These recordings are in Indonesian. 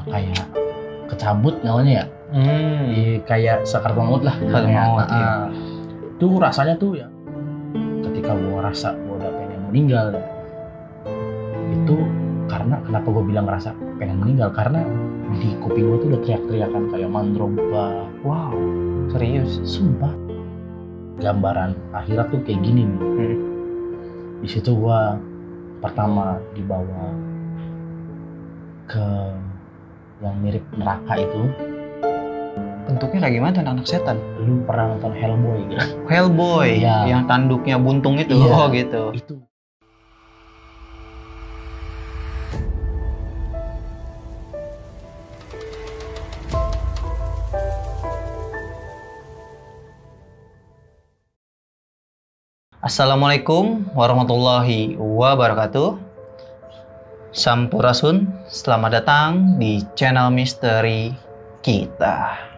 kayak kecabut nyawanya ya. Kayak sakaratul maut lah. Iya. Tuh rasanya tuh ya ketika gue ngerasa gue udah pengen meninggal ya, itu karena kenapa gue bilang ngerasa pengen meninggal, karena di kuping gue tuh udah teriak-teriakan kayak mandroba. Wow, serius? Sumpah, gambaran akhirat tuh kayak gini nih. Di situ gue pertama dibawa ke yang mirip neraka itu. Bentuknya kayak gimana tuh, anak setan? Lu pernah nonton Hellboy gitu? Hellboy, Iya. yang tanduknya buntung itu. Iya. Oh gitu. Itu. Assalamualaikum warahmatullahi wabarakatuh. Sampurasun, selamat datang di channel misteri kita.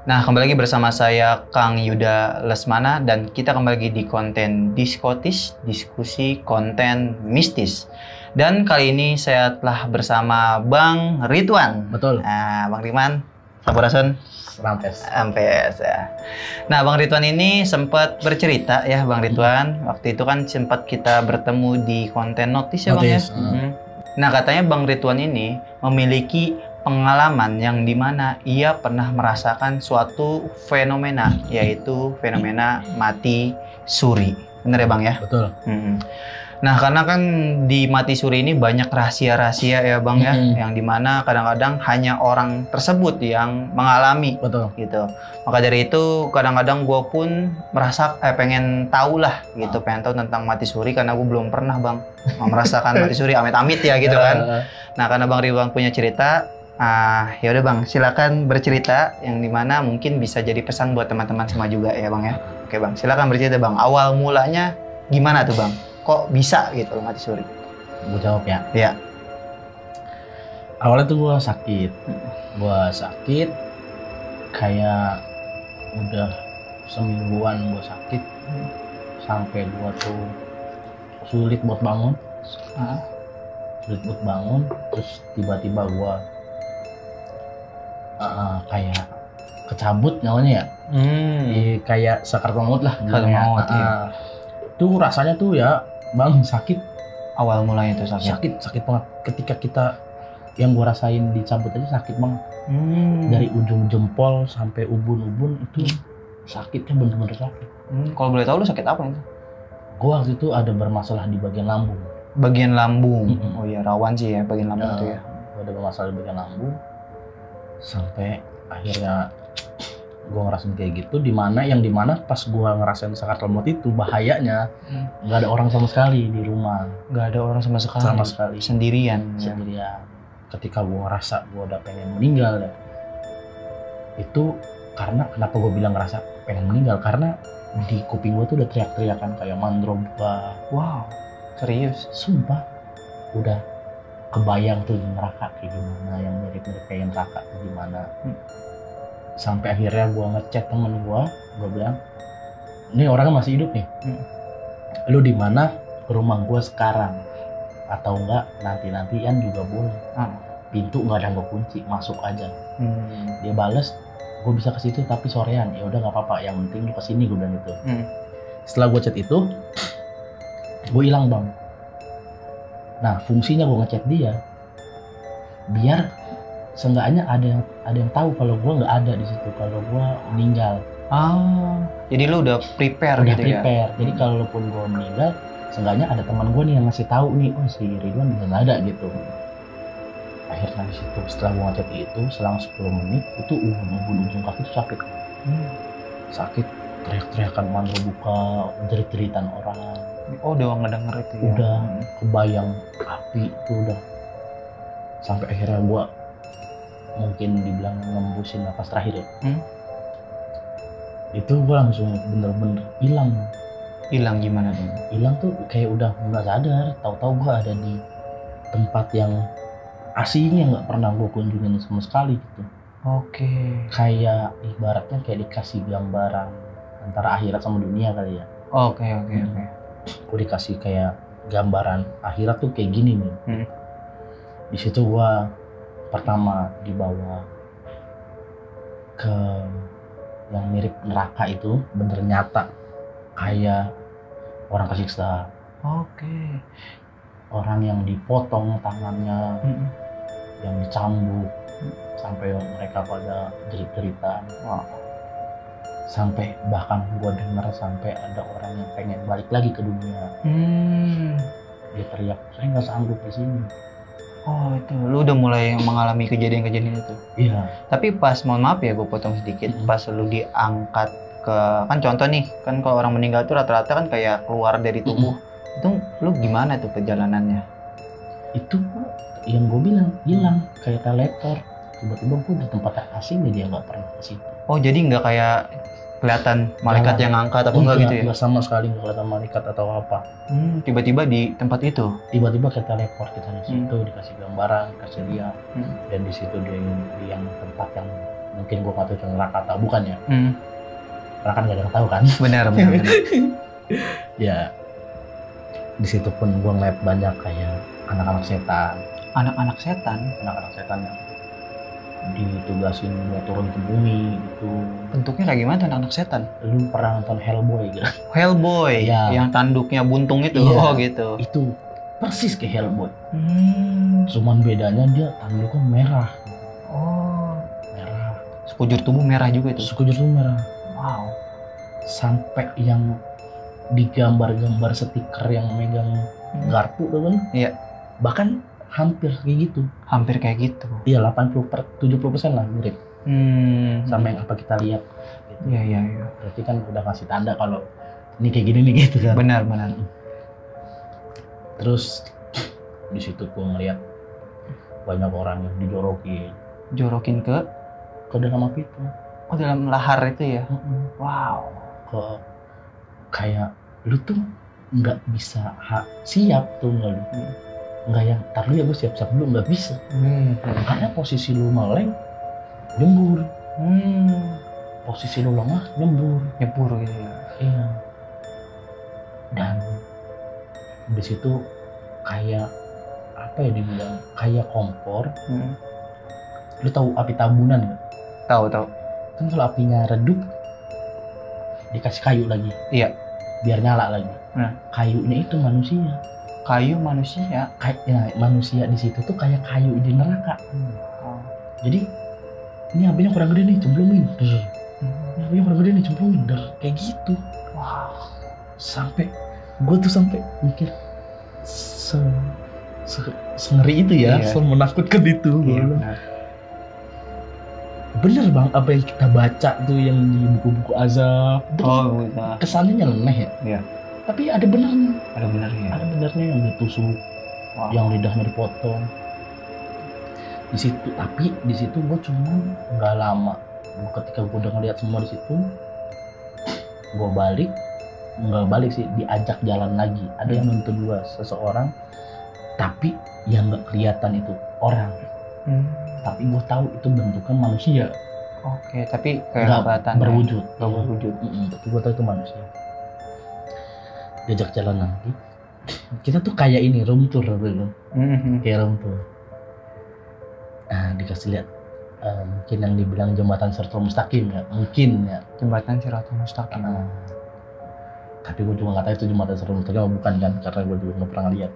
Nah, kembali lagi bersama saya Kang Yuda Lesmana, dan kita kembali lagi di konten Diskotis, diskusi konten mistis. Dan kali ini saya telah bersama Bang Ridwan. Betul. Nah, Bang Ridwan, Sampurasun. Ampes ya. Nah, Bang Ridwan ini sempat bercerita ya, Bang Ridwan. Waktu itu kan sempat kita bertemu di konten notis ya, Bang ya. Nah, katanya Bang Ridwan ini memiliki pengalaman yang dimana ia pernah merasakan suatu fenomena, yaitu fenomena mati suri. Bener ya, Bang ya? Betul. Nah, karena kan di mati suri ini banyak rahasia-rahasia ya, Bang ya, yang dimana kadang-kadang hanya orang tersebut yang mengalami. Betul. Gitu. Maka dari itu kadang-kadang gue pun merasa pengen tahu lah gitu, pengen tahu tentang mati suri, karena gue belum pernah, Bang, merasakan mati suri, amit-amit ya gitu kan. Nah, karena Bang Ridwan punya cerita, ya udah Bang, silakan bercerita yang dimana mungkin bisa jadi pesan buat teman-teman semua juga ya, Bang ya. Oke, Bang, silakan bercerita, Bang. Awal mulanya gimana tuh, Bang? Kok bisa gitu loh mati suri? Gue jawab ya. Iya. Awalnya tuh gue sakit. Kayak udah semingguan gue sakit, sampai gue tuh sulit buat bangun. Terus tiba-tiba gue kayak kecabut nyawanya ya. Kayak sakaratul maut lah. Iya. Tuh rasanya tuh ya, Bang, sakit. Awal mulanya itu Sakit banget. Ketika kita, yang gue rasain dicabut aja sakit banget. Dari ujung jempol sampai ubun-ubun itu sakitnya bener-bener sakit. Kalau boleh tahu lu sakit apa itu? Gue waktu itu ada bermasalah di bagian lambung. Bagian lambung. Oh iya, rawan sih ya bagian lambung itu ya. Gue ada bermasalah di bagian lambung. Sampai akhirnya gue ngerasain kayak gitu, dimana pas gue ngerasain sakaratul maut itu bahayanya nggak ada orang sama sekali di rumah. Nggak ada orang sama sekali. Sendirian. Ketika gue ngerasa gue udah pengen meninggal ya, itu karena kenapa gue bilang ngerasa pengen meninggal, karena di kuping gue tuh udah teriak-teriakan kayak mandroba. Wow, serius? Sumpah, udah kebayang tuh di neraka kayak gimana, yang mirip-mirip kayak neraka kayak gimana. Sampai akhirnya gue ngechat temen gue bilang, ini orangnya masih hidup nih, lu di mana? Rumah gue sekarang, atau enggak nanti-nantian juga boleh. Pintu nggak ada gue kunci, masuk aja. Dia bales, gue bisa ke situ tapi sorean. Ya udah nggak apa-apa, yang penting lu kesini, gue bilang gitu. Setelah gue chat itu, gue hilang, Bang. Nah, fungsinya gue ngechat dia biar seenggaknya ada yang tahu kalau gue nggak ada di situ, kalau gue meninggal. Jadi lu udah prepare gitu ya? Jadi kalaupun gue meninggal, seenggaknya ada teman gue nih yang ngasih tahu nih, oh si Ridwan udah nggak ada gitu. Akhirnya di situ setelah gue ngechat itu, selang 10 menit itu ujung kaki itu sakit. Sakit, teriak-teriakan mandro buka, jerit-jeritan orang. Oh, udah ngedenger itu ya? Udah kebayang api itu udah. Sampai akhirnya gue mungkin dibilang ngembusin napas terakhir ya. Itu gue langsung bener-bener hilang. Hilang gimana tuh? Hilang tuh kayak udah nggak sadar. Tahu-tahu gue ada di tempat yang aslinya nggak pernah gue kunjungin sama sekali gitu. Oke. Kayak ibaratnya kayak dikasih gambaran antara akhirat sama dunia kali ya. Oke. Gue dikasih kayak gambaran akhirat tuh kayak gini nih. Di situ gue pertama dibawa ke yang mirip neraka itu, bener nyata kayak orang kesiksa. Oke. Orang yang dipotong tangannya, yang dicambuk, sampai mereka pada jerit-jeritan. Wow. Sampai bahkan gue dengar sampai ada orang yang pengen balik lagi ke dunia. Dia teriak, saya nggak sanggup di sini. Oh itu, lu udah mulai mengalami kejadian-kejadian itu? Iya. Tapi pas, mohon maaf ya gue potong sedikit, pas lu diangkat ke, kan contoh nih, kan kalau orang meninggal tuh rata-rata kan kayak keluar dari tubuh. Itu lu gimana tuh perjalanannya? Itu yang gue bilang, hilang, kayak teleport. Tiba-tiba gue di tempat asing dia nggak pernah ke situ. Oh jadi nggak kayak kelihatan malaikat yang ngangkat atau enggak gitu ya? Enggak sama sekali, nggak kelihatan malaikat atau apa. Tiba-tiba di tempat itu? Tiba-tiba kita teleport, kita di situ, dikasih gambaran, dikasih dia, dan di situ dia di yang tempat yang mungkin gue nggak tahu itu neraka atau bukan ya. Karena kan nggak ada yang tahu kan. Benar. Ya, di situ pun gue ngeliat banyak kayak anak-anak setan. Anak-anak setan yang ditugasin buat turun ke bumi itu. Bentuknya kayak gimana tuh anak setan? Lu pernah nonton Hellboy gitu? Hellboy ya. Yang tanduknya buntung itu. Iya, oh gitu. Itu persis kayak Hellboy. Cuman bedanya dia tanduknya merah. Oh, merah. Sekujur tubuh merah juga itu. Sekujur tubuh merah. Wow. Sampai yang digambar-gambar stiker yang megang garpu tuh kan? Iya. Bahkan hampir kayak gitu. Hampir kayak gitu. Iya, 70% lah mirip. Sama yang apa kita lihat. Gitu. Iya. Berarti kan udah ngasih tanda kalau ini kayak gini nih gitu kan. Benar. Terus di situ gua ngeliat banyak orang yang Jorokin ke dalam api itu. Oh, dalam lahar itu ya. Wow. Kayak lu tuh nggak bisa siap tuh nggak lu. Nggak yang tar lu ya gue siap-siap dulu, nggak bisa. Karena posisi lu meleng nyembur, posisi lu lemah nyembur gitu ya. Iya. Dan di situ kayak apa ya dibilang, kayak kompor. Lu tahu api tabunan nggak? Tahu. Kan kalau apinya redup dikasih kayu lagi. Iya. Biar nyala lagi. Kayunya itu manusia. Kayu manusia? Manusia di situ tuh kayak kayu di neraka. Jadi ini apinya kurang gede nih, cemplungin. Ini apinya kurang gede nih, cemplungin. Kayak gitu. Wow. Gue tuh sampai mikir sengeri itu ya, menakutkan itu. Iya, bener bang, apa yang kita baca tuh yang di buku-buku azab. Kesannya nyeleneh ya. Iya. Tapi ada benernya. Ada benernya yang ditusuk, yang lidahnya dipotong. Tapi di situ gue cuma nggak lama. Ketika gue udah ngeliat semua di situ, gue nggak balik sih, diajak jalan lagi. Ada yang nuntun gue, seseorang, tapi yang nggak kelihatan itu orang. Tapi gue tahu itu bentuknya manusia. Oke, tapi kayak nggak berwujud. Tapi gue tahu itu manusia. Diajak jalan lagi, kita tuh kayak ini room tour dulu. Kayak room tour. Dikasih lihat mungkin yang dibilang jembatan Siratul Mustaqim ya, mungkin ya. Jembatan Siratul Mustaqim. Tapi gue juga nggak tahu itu jembatan Siratul Mustaqim atau bukan kan, karena gue juga nggak pernah lihat.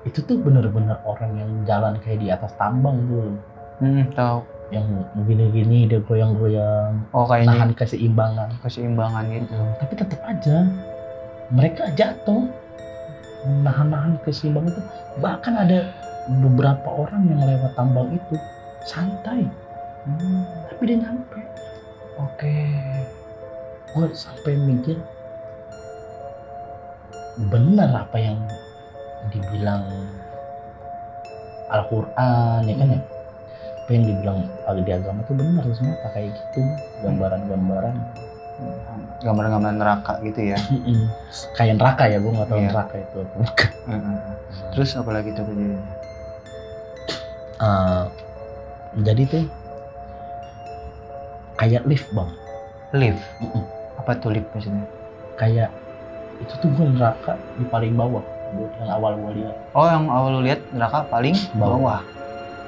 Itu tuh bener-bener orang yang jalan kayak di atas tambang tuh. Tahu. Yang gini-gini dia goyang-goyang. Oh, kayaknya nahan keseimbangan gitu. Tapi tetap aja mereka jatuh, nahan keseimbangan itu. Bahkan ada beberapa orang yang lewat tambang itu santai, tapi dia nyampe. Oke. Gue sampai mikir benar apa yang dibilang Al-Quran ya kan ya. Apa yang dibilang di agama itu benar ternyata kayak gitu, gambaran-gambaran neraka gitu ya. Kayak neraka ya, gue nggak tahu neraka itu bukan. Terus apa lagi tuh kejadiannya? Jadi tuh kayak lift bang. Lift? Apa tuh lift maksudnya? Kayak itu tuh gue neraka di paling bawah. yang awal gua lihat. Oh, yang awal lu lihat neraka paling bawah.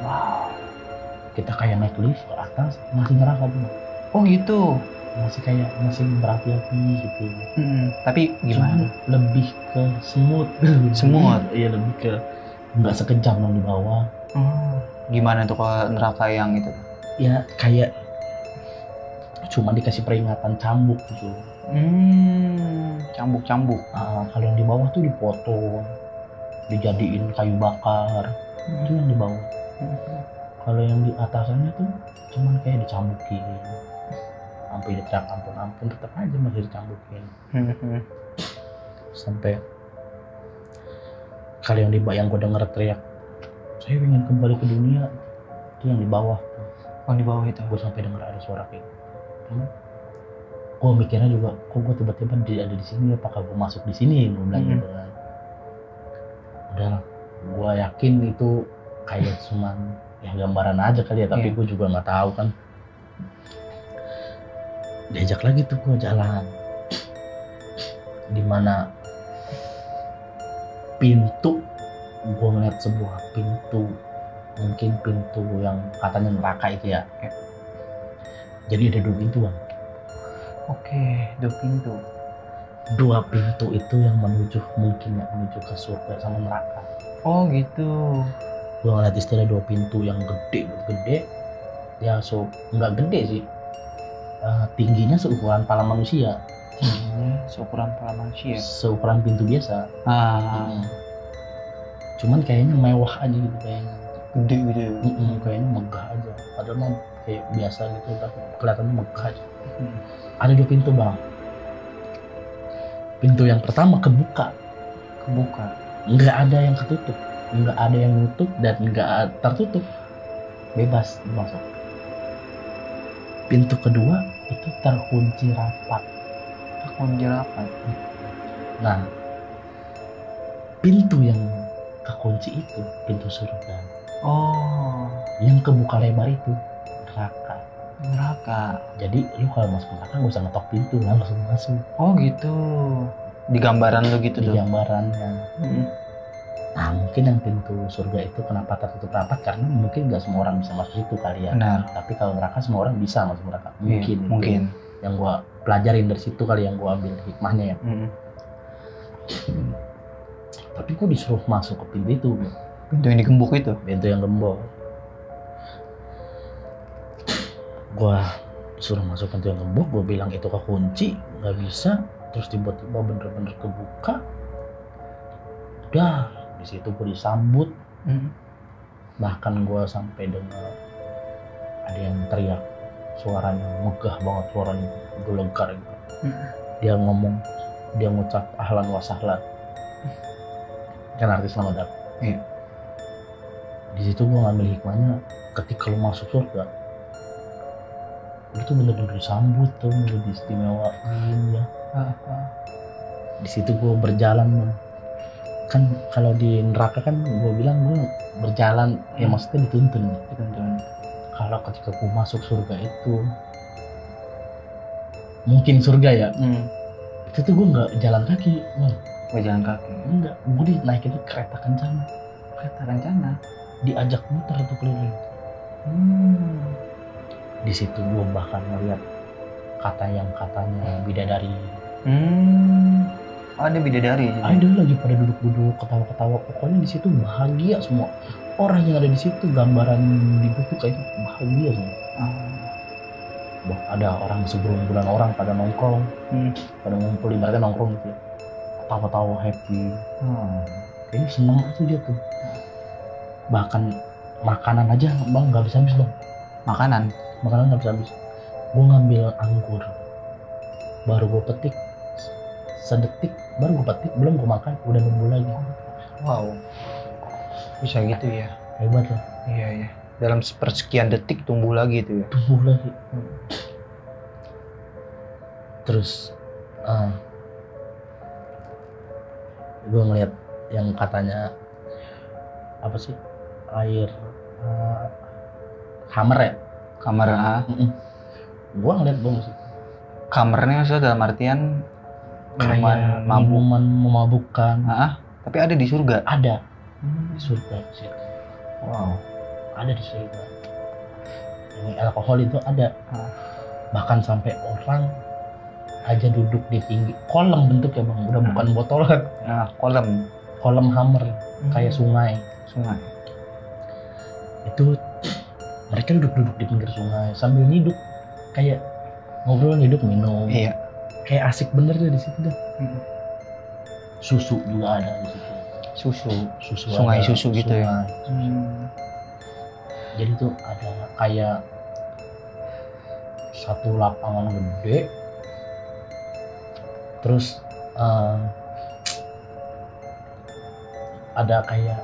Wow. Kita kayak naik lift ke atas masih neraka tuh. Oh gitu. Masih berapi-api gitu. Tapi gimana? Cuma lebih ke semut. Iya, lebih ke nggak sekejam yang di bawah. Gimana tuh kalau neraka yang itu? Ya kayak cuma dikasih peringatan cambuk gitu. Cambuk. Kalau yang di bawah tuh dipotong, dijadiin kayu bakar. Itu yang di bawah. Kalau yang di atasannya tuh cuman kayak dicambukin. Sampai diteriak ampun, tetap aja masih dicambukin. Sampai kali yang gue denger teriak, saya ingin kembali ke dunia, itu yang di bawah. Oh, di bawah itu. Gue sampai denger ada suara kayak gitu. Gue mikirnya juga, kok gue tiba-tiba ada di sini, apakah gue masuk di sini? Gue bilang gitu kan. Udah, gue yakin itu kayak cuman ya gambaran aja kali ya, tapi gue juga nggak tahu kan. Diajak lagi tuh gue jalan, dimana pintu, gue ngeliat sebuah pintu, mungkin pintu yang katanya neraka itu ya. Jadi ada 2 pintuan. Oke, 2 pintu. 2 pintu itu yang menuju menuju ke surga sama neraka. Oh gitu. Gue ngeliat istilah 2 pintu yang gede, ya nggak gede sih. Tingginya seukuran pala manusia. Seukuran pintu biasa. Cuman kayaknya mewah aja gitu kayaknya. Gede. Kayaknya megah aja. Padahal mah kayak biasa gitu, tapi kelihatannya megah aja. Ada 2 pintu bang. Pintu yang pertama kebuka. Nggak ada yang ketutup, nggak ada yang nutup dan nggak tertutup. Bebas masuk. Pintu kedua itu terkunci rapat. Nah, pintu yang kekunci itu pintu surga. Oh. Yang kebuka lebar itu neraka. Jadi lu kalau masuk neraka nggak usah ngetok pintu, langsung masuk. Oh gitu. Di gambaran lu gitu tuh. Di gambarannya. Nah, mungkin yang pintu surga itu kenapa tertutup rapat, karena mungkin nggak semua orang bisa masuk situ kali ya. Benar. Tapi kalau neraka semua orang bisa masuk neraka. Mungkin. Yang gua pelajarin dari situ kali, yang gua ambil hikmahnya ya. Tapi gua disuruh masuk ke pintu itu. Pintu yang digembok itu? Pintu yang gembok. Gua disuruh masuk pintu yang gembok, gua bilang itu kekunci, nggak bisa. Terus tiba-tiba bener-bener kebuka. Udah. Di situ gue disambut. Bahkan gue sampai dengar ada yang teriak, suaranya megah banget, suaranya gelegar gitu. Dia ngomong, dia ngucap ahlan wa sahlan, kan arti selamat datang. Di situ gue ngambil hikmahnya, ketika lo masuk surga itu bener-bener disambut tuh, diistimewain ya. Di situ gue berjalan. Kan kalau di neraka kan gue bilang gue berjalan, ya maksudnya dituntun. Kalau ketika gue masuk surga itu mungkin surga ya, itu tuh gue nggak jalan kaki. Enggak, gue dinaikin kereta kencana. Diajak muter tuh keliling. Di situ gue bahkan ngeliat katanya bidadari. Ada bidadari. Ada lagi pada duduk-duduk ketawa-ketawa. Pokoknya di situ bahagia semua. Orang yang ada di situ, gambaran di buku kayak itu bahagia semua. Ada orang segerombolan orang pada nongkrong, pada ngumpul, ibaratnya nongkrong gitu ya. Ketawa-tawa happy. Kayaknya seneng tuh dia tuh. Bahkan makanan aja bang nggak bisa habis bang. Makanan nggak bisa habis. Gue ngambil anggur, baru gue petik sedetik, baru gue petik, belum gue makan udah nunggu lagi. Wow, bisa gitu ya, hebat lah. Iya dalam sepersekian detik tumbuh lagi itu ya. Terus gue ngeliat yang katanya apa sih, air kamar. Gue ngeliat sih kamarnya maksudnya dalam artian minuman memabukkan. Tapi ada di surga? Ada di surga sih. Wow. Ada di surga. Ini alkohol itu ada. Bahkan sampai orang aja duduk di pinggir kolam bentuknya bang, udah bukan botol kan. Nah, kolam hammer kayak sungai. Itu mereka duduk di pinggir sungai sambil hidup, kayak ngobrol, hidup, minum. Iya. Kayak asik bener deh di situ deh. Susu juga ada di situ. Susu sungai ada, susu gitu ya. Jadi tuh ada kayak satu lapangan gede, terus ada kayak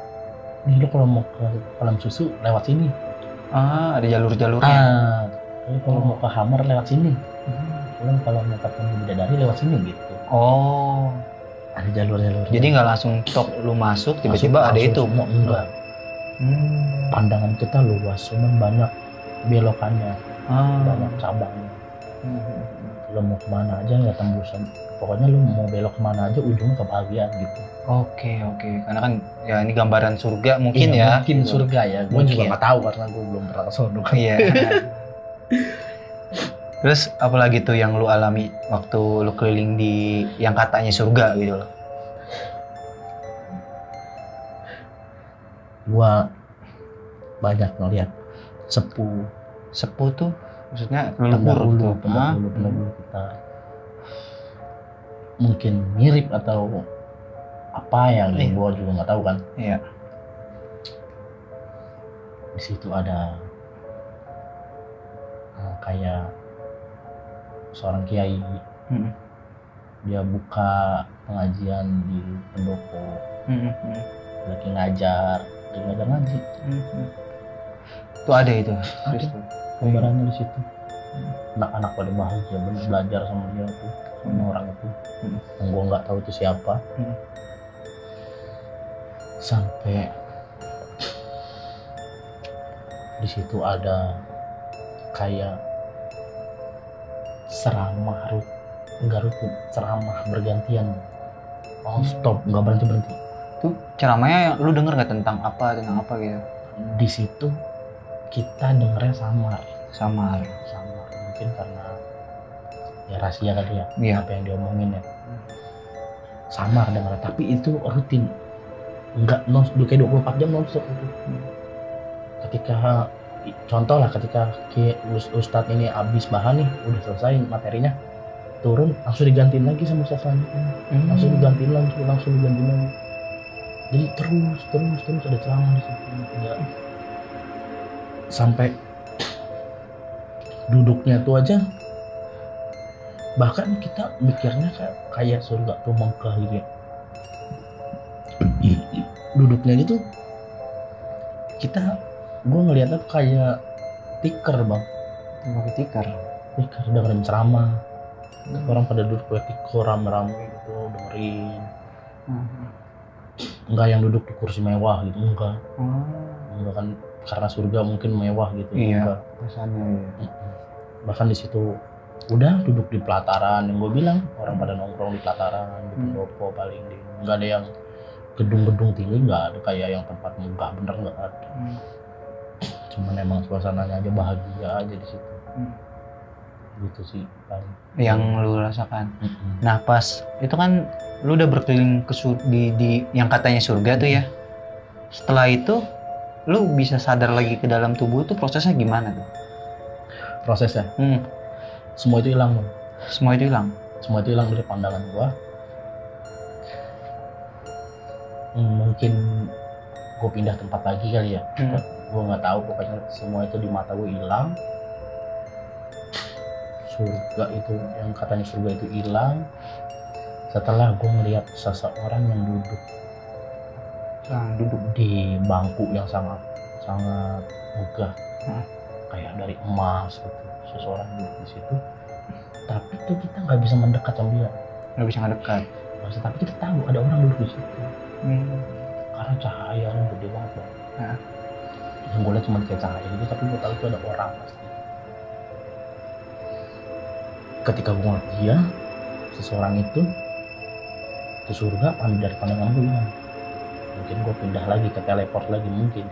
ini, lo kalau mau ke kolam susu lewat sini. Ada jalur-jalurnya. Jadi kalau mau ke hammer lewat sini. Kalau mau ketemu bidadari lewat sini gitu. Oh. Ada jalur-jalur. Jadi nggak langsung tok lu masuk tiba-tiba ada itu. Semua enggak. Pandangan kita luas, cuman banyak belokannya, banyak cabangnya. Lo mau kemana aja nggak tembusan. Pokoknya lu mau belok kemana aja ujungnya kebahagiaan gitu. Oke. Karena kan ya ini gambaran surga mungkin ya. Mungkin surga ya. Gue juga nggak tahu karena gue belum pernah ke sono. Iya. Terus apalagi tuh yang lu alami waktu lu keliling di yang katanya surga gitu loh? Gua banyak ngeliat sepuh. Sepuh tuh maksudnya leluhur kita. Mungkin mirip atau apa yang gua juga nggak tahu kan. Iya. Di situ ada kayak seorang kiai. Dia buka pengajian di pendopo. Lagi ngajar ngaji. Itu ada itu. Ada gambarannya di situ. Anak-anak pada bahagia bener belajar sama dia tuh, sama orang itu. Yang gua nggak tahu itu siapa. Sampai di situ ada kayak ceramah bergantian. Stop, nggak berhenti. Tuh ceramahnya lu denger nggak tentang apa gitu? Di situ kita dengernya samar. Mungkin karena ya rahasia kali ya. Iya. Apa yang diomongin ya. Samar dengernya, tapi itu rutin. Enggak kayak 24 jam non-stop itu. Ketika contoh lah, ketika Ustadz ini habis bahan nih, udah selesai materinya, turun langsung digantiin lagi sama ustadz selanjutnya. Langsung digantiin lagi. Jadi terus ada ceramah di situ. Sampai duduknya tuh aja, bahkan kita mikirnya kayak surga tuh mengkeliling. Duduknya gitu, gue ngeliatnya tuh kayak tikar bang. Tikar dengerin ceramah. Orang pada duduk kayak tikar rame-rame gitu dengerin. Enggak yang duduk di kursi mewah gitu, enggak kan karena surga mungkin mewah gitu. Iya, rasanya. Bahkan di situ udah duduk di pelataran, yang gue bilang orang pada nongkrong di pelataran, di pendopo paling nggak ada yang gedung-gedung tinggi, nggak ada kayak yang tempat megah bener, nggak ada. Cuman emang suasananya aja bahagia aja di situ. Gitu sih paling yang lu rasakan. Nah pas itu kan lu udah berkeliling ke di yang katanya surga tuh ya. Setelah itu lu bisa sadar lagi ke dalam tubuh tuh prosesnya gimana tuh? Prosesnya? Semua itu hilang. Semua itu hilang dari pandangan gua. Mungkin gua pindah tempat lagi kali ya. Gua nggak tahu, pokoknya semua itu di mata gua hilang. Surga itu, yang katanya surga itu hilang setelah gue melihat seseorang yang duduk di bangku yang sangat megah, kayak dari emas gitu. Seseorang duduk di situ, tapi tuh kita nggak bisa mendekat sama dia. Tapi kita tahu ada orang duduk di situ. Karena cahayanya gede banget bang. Yang gue lihat cuma kayak cahaya gitu, tapi gue tahu itu ada orang pasti. Ketika gue ngeliat dia, seseorang itu ke surga, dari pandangan gue hilang. mungkin gue pindah lagi ke teleport lagi mungkin.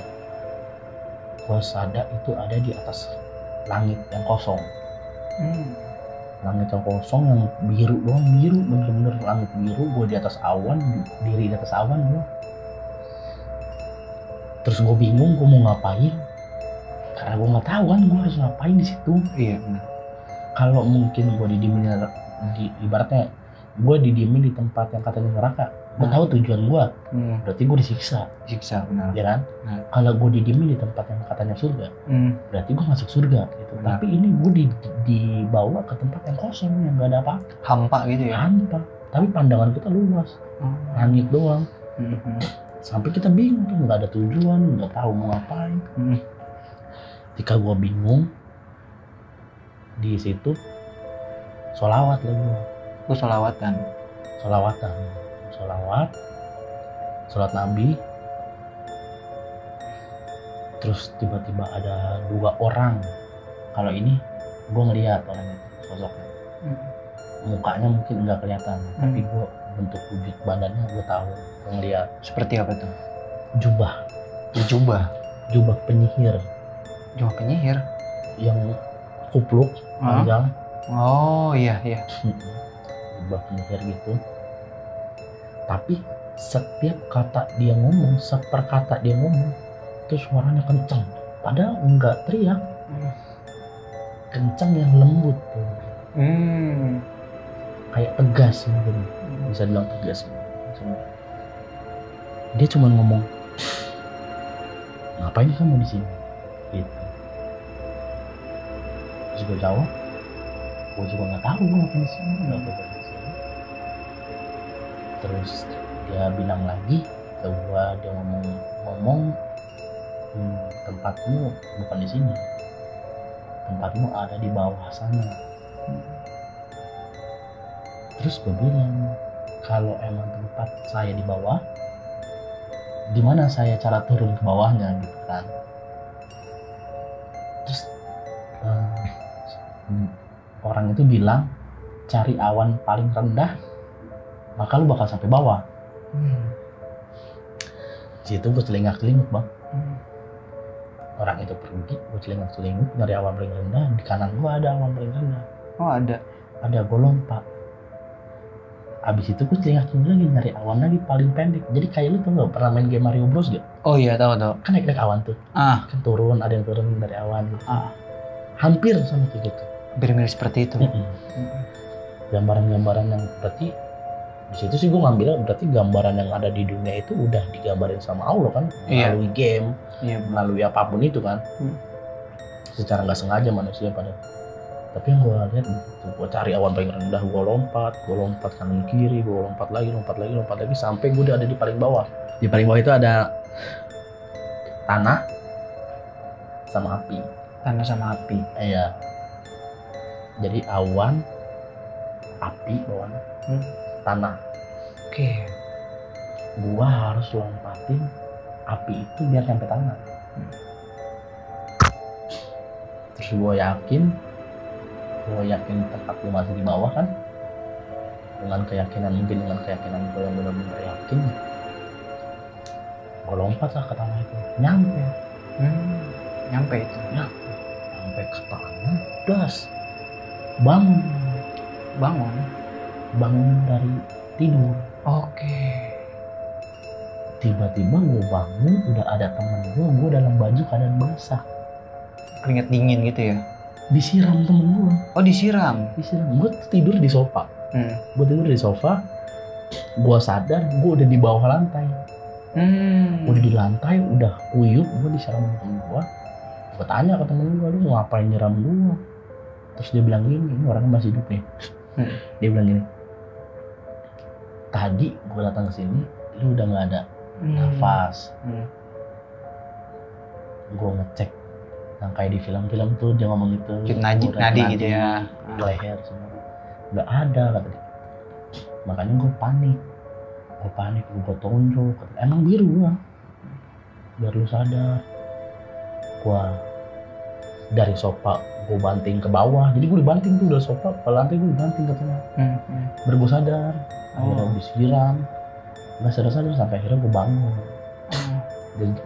Gue sadar itu ada di atas langit yang kosong. Langit yang kosong yang biru doang, biru bener-bener langit biru. Gue di atas awan, diri di atas awan gue. Terus gue bingung gue mau ngapain, karena gue nggak tahu kan gue harus ngapain di situ. Iya benar. Kalau mungkin gue didiemin ibaratnya gue didiemin di tempat yang katanya neraka, gue tahu tujuan gue, berarti gue disiksa, benar. ya kan? Kalau gue didiemin di tempat yang katanya surga, berarti gue masuk surga gitu. Tapi ini gue dibawa ke tempat yang kosong yang gak ada apa-apa, hampa gitu ya? Hampa, tapi pandangan kita luas, langit doang. Sampai kita bingung tuh, nggak ada tujuan, nggak tahu mau ngapain. Ketika gue bingung, di situ sholawat lah gue. Sholawat, sholat Nabi. Terus tiba-tiba ada 2 orang. Kalau ini gue ngeliat orang itu sosoknya. Mukanya mungkin nggak kelihatan, tapi gue bentuk wujud badannya gue tahu. Gue ngeliat. Seperti apa tuh? Jubah penyihir. Jubah penyihir? Yang kupluk panjang. Oh iya. Jubah penyihir gitu. Tapi setiap kata dia ngomong, seperkata dia ngomong, itu suaranya kencang. Padahal enggak teriak. Kencang yang lembut tuh. Kayak tegas mungkin. Bisa bilang tegas. Dia cuma ngomong, ngapain kamu di sini? Gitu. Terus gue jawab, gue juga nggak tahu gue ngapain di sini. Terus dia bilang lagi ke gue, dia ngomong, tempatmu bukan di sini, tempatmu ada di bawah sana. Terus gue bilang, kalau emang tempat saya di bawah, gimana saya cara turun ke bawahnya gitu kan. Terus orang itu bilang, cari awan paling rendah, maka lu bakal sampai bawah. Situ gue celingak-celinguk bang. Orang itu pergi, gue celingak-celinguk dari awan paling rendah. Di kanan gue ada awan paling rendah. Oh ada, gue lompat. Abis itu gue celingak-celinguk lagi nyari awan lagi paling pendek. Jadi kayak lu tuh nggak pernah main game Mario Bros gak? Oh iya tahu. Kan naik awan tuh. Kan turun, ada yang turun dari awan gitu. Hampir sama kayak gitu. Mirip seperti itu. Gambaran-gambaran yang berarti di situ sih gue ngambil berarti gambaran yang ada di dunia itu udah digambarin sama Allah kan, melalui game, melalui apapun itu kan. Secara nggak sengaja manusia pada. Tapi yang gue lihat begitu, gue cari awan paling rendah, gue lompat kanan kiri, gue lompat lagi sampai gue udah ada di paling bawah. Di paling bawah itu ada tanah sama api. Iya. Jadi awan, api bawahnya, tanah. Oke. Gua harus lompatin api itu biar sampai tanah. Terus gua yakin tempat gua masih di bawah kan. Dengan keyakinan gua yang benar-benar yakin. Gua lompat lah ke tanah itu. Nyampe Sampai ke tanah, das. Bangun dari tidur. Oke. Tiba-tiba gue bangun, udah ada temen gue dalam baju keadaan basah. Keringat dingin gitu ya? Disiram temen gue. Oh disiram? Gue tidur di sofa. Gue sadar gue udah di bawah lantai. Udah di lantai, udah kuyup, gue disiram temen gue. Gue tanya ke temen gue, lu ngapain nyiram gue? Terus dia bilang gini, ini orangnya masih hidup nih. Dia bilang gini, tadi gue datang ke sini, lu udah nggak ada nafas. Gue ngecek, yang kayak di film-film tuh dia ngomong gitu. Nadi gitu ya. Leher semua, nggak ada kata dia. Makanya gue panik, gue tonjok. Emang biru gue, biar lu sadar. Gue dari sofa gue banting ke bawah, jadi gue dibanting tuh dari sofa ke lantai, gue dibanting katanya. Biar gue sadar. Akhirnya gue disiram, nggak sadar sampai akhirnya gue bangun.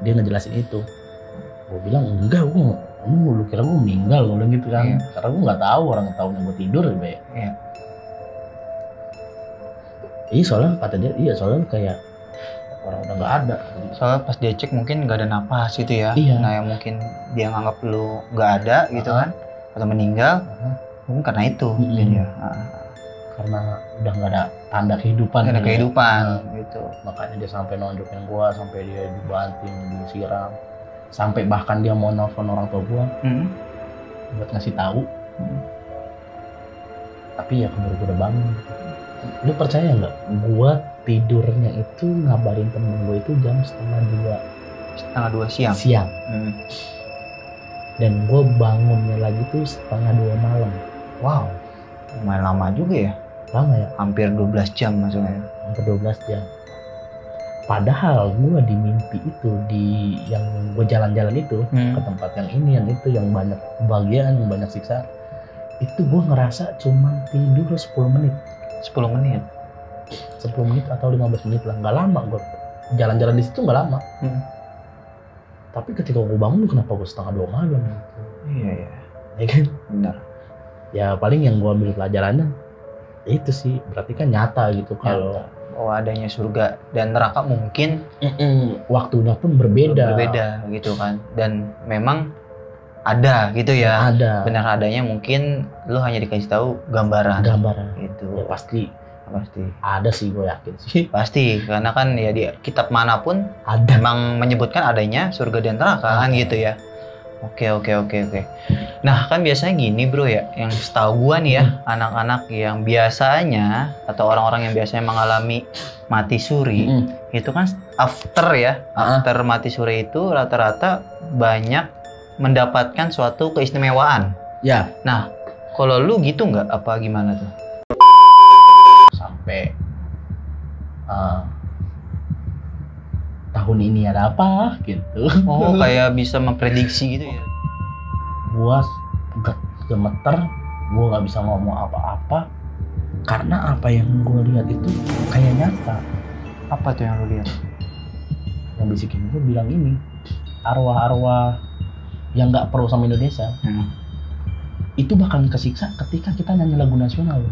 dia ngejelasin itu. Gue bilang enggak, lu kira gue meninggal, gue bilang gitu kan. Iya. Karena gue nggak tahu, orang tahunya gue tidur ya. Iya. Iya soalnya kata dia, iya soalnya kayak orang udah nggak ada. Soalnya pas dia cek mungkin nggak ada napas gitu ya. Iya. Nah yang mungkin dia nganggap lu nggak ada gitu kan, atau meninggal, mungkin karena itu mungkin ya. Karena udah nggak ada tanda kehidupan. Ada kehidupan gitu. Makanya dia sampai nunjukin gua, sampai dia dibanting, disiram, sampai bahkan dia mau nelfon orang tua gua buat ngasih tahu. Tapi ya keburu gua udah bangun. Lu percaya nggak? Gua tidurnya itu ngabarin temen gua itu jam 1:30 siang. Dan gua bangunnya lagi tuh 1:30 malam. Wow, lumayan lama juga ya. Lama ya? Hampir 12 jam maksudnya. Hampir 12 jam. Padahal gue di mimpi itu, di yang gue jalan-jalan itu ke tempat yang ini, yang itu, yang banyak kebahagiaan, yang banyak siksa, itu gue ngerasa cuman tidur 10 menit. 10 menit? 10 menit atau 15 menit lah, nggak lama gue. Jalan-jalan di situ nggak lama. Tapi ketika gue bangun, kenapa gue 1:30 malam? Iya. Ya kan? Benar. Ya paling yang gue ambil pelajarannya itu sih, berarti kan nyata gitu kalau bahwa adanya surga dan neraka mungkin waktunya pun berbeda gitu kan, dan memang ada gitu ya. Ada. Benar adanya, mungkin lu hanya dikasih tahu gambaran gitu. Ya pasti ada sih, gue yakin sih. Pasti, karena kan ya di kitab manapun ada, memang menyebutkan adanya surga dan neraka kan gitu ya. Oke. Nah kan biasanya gini bro ya, yang setahu gua nih ya, anak-anak yang biasanya atau orang-orang yang biasanya mengalami mati suri itu kan after mati suri itu rata-rata banyak mendapatkan suatu keistimewaan. Ya. Nah kalau lu gitu nggak, apa gimana tuh? Sampai tahun ini ada apa gitu. Oh kayak bisa memprediksi gitu ya. Gua gemeter, gua nggak bisa ngomong apa-apa karena apa yang gua lihat itu kayak nyata. Apa tuh yang lu lihat? Yang bisikin gua bilang ini arwah-arwah yang nggak pro sama Indonesia itu bakal kesiksa ketika kita nyanyi lagu nasional.